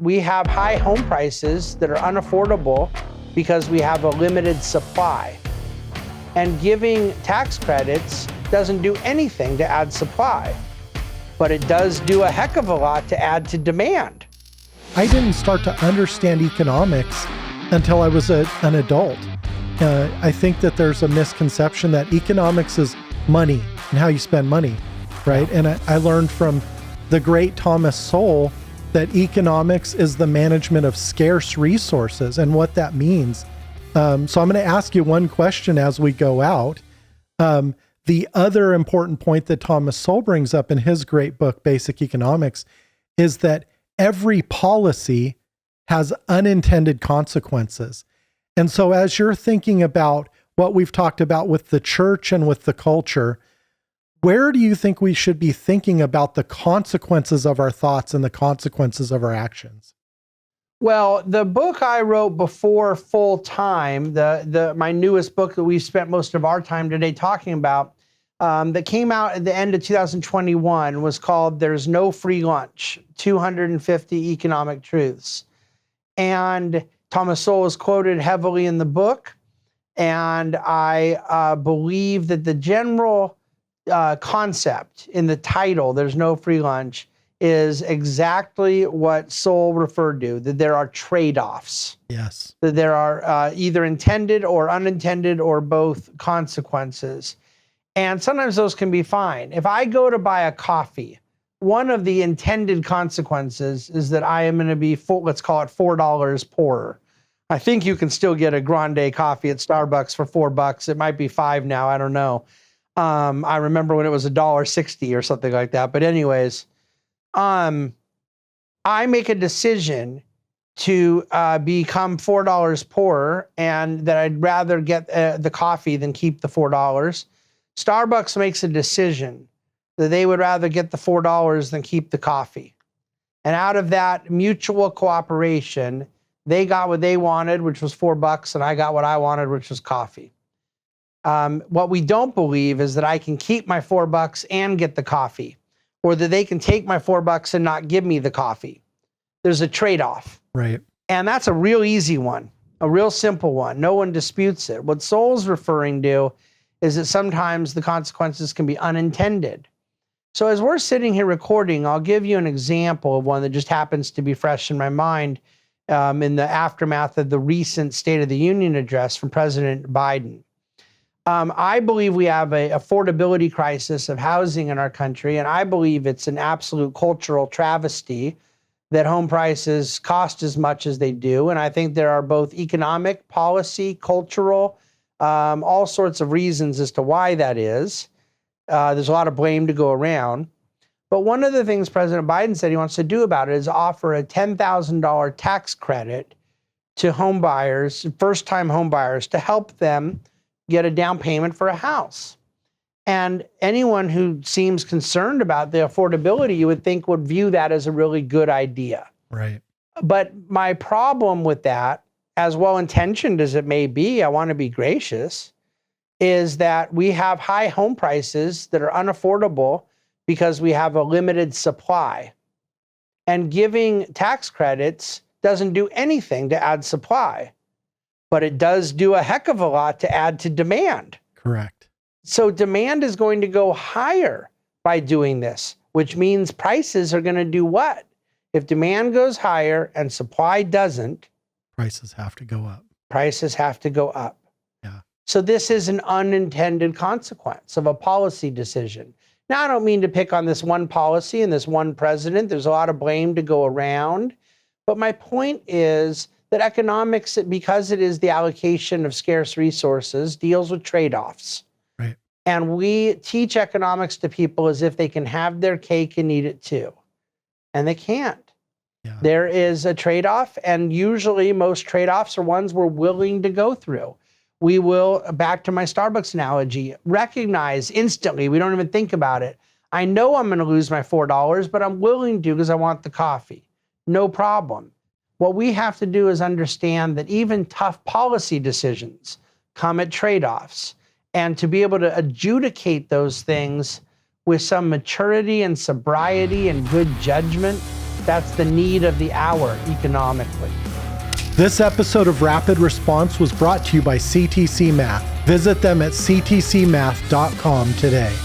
We have high home prices that are unaffordable because we have a limited supply. And giving tax credits doesn't do anything to add supply, but it does do a heck of a lot to add to demand. I didn't start to understand economics until I was an adult. I think that there's a misconception that economics is money and how you spend money, right? And I learned from the great Thomas Sowell that economics is the management of scarce resources and what that means. So I'm going to ask you one question as we go out. The other important point that Thomas Sowell brings up in his great book, Basic Economics, is that every policy has unintended consequences. And so as you're thinking about what we've talked about with the church and with the culture, where do you think we should be thinking about the consequences of our thoughts and the consequences of our actions? Well, the book I wrote before full time, my newest book that we've spent most of our time today talking about, that came out at the end of 2021 was called There's No Free Lunch, 250 Economic Truths. And Thomas Sowell is quoted heavily in the book. And I believe that the general concept in the title, There's No Free Lunch, is exactly what Sowell referred to, that there are trade-offs. Yes. That there are either intended or unintended or both consequences. And sometimes those can be fine. If I go to buy a coffee, one of the intended consequences is that I am going to be, let's call it $4 poorer. I think you can still get a grande coffee at Starbucks for $4. It might be $5 now, I don't know. I remember when it was $1.60 or something like that. But anyways, I make a decision to become $4 poorer, and that I'd rather get the coffee than keep the $4. Starbucks makes a decision that they would rather get the $4 than keep the coffee. And out of that mutual cooperation, they got what they wanted, which was $4, and I got what I wanted, which was coffee. What we don't believe is that I can keep my $4 and get the coffee, or that they can take my $4 and not give me the coffee. There's a trade-off. Right. And that's a real easy one, a real simple one. No one disputes it. What Sowell's referring to is that sometimes the consequences can be unintended. So as we're sitting here recording, I'll give you an example of one that just happens to be fresh in my mind in the aftermath of the recent State of the Union address from President Biden. I believe we have an affordability crisis of housing in our country, and I believe it's an absolute cultural travesty that home prices cost as much as they do. And I think there are both economic, policy, cultural, all sorts of reasons as to why that is. There's a lot of blame to go around. But one of the things President Biden said he wants to do about it is offer a $10,000 tax credit to home buyers, first-time home buyers, to help them get a down payment for a house. And anyone who seems concerned about the affordability, you would think would view that as a really good idea. Right. But my problem with that, as well-intentioned as it may be, I want to be gracious, is that we have high home prices that are unaffordable because we have a limited supply. And giving tax credits doesn't do anything to add supply, but it does do a heck of a lot to add to demand. Correct. So demand is going to go higher by doing this, which means prices are going to do what? If demand goes higher and supply doesn't, prices have to go up. Prices have to go up. Yeah. So this is an unintended consequence of a policy decision. Now, I don't mean to pick on this one policy and this one president. There's a lot of blame to go around. But my point is that economics, because it is the allocation of scarce resources, deals with trade-offs. Right. And we teach economics to people as if they can have their cake and eat it too. And they can't. Yeah. There is a trade-off, and usually most trade-offs are ones we're willing to go through. We will, back to my Starbucks analogy, recognize instantly, we don't even think about it. I know I'm going to lose my $4, but I'm willing to because I want the coffee. No problem. What we have to do is understand that even tough policy decisions come at trade-offs, and to be able to adjudicate those things with some maturity and sobriety and good judgment That's the need of the hour economically. This episode of Rapid Response was brought to you by CTC Math. Visit them at ctcmath.com today.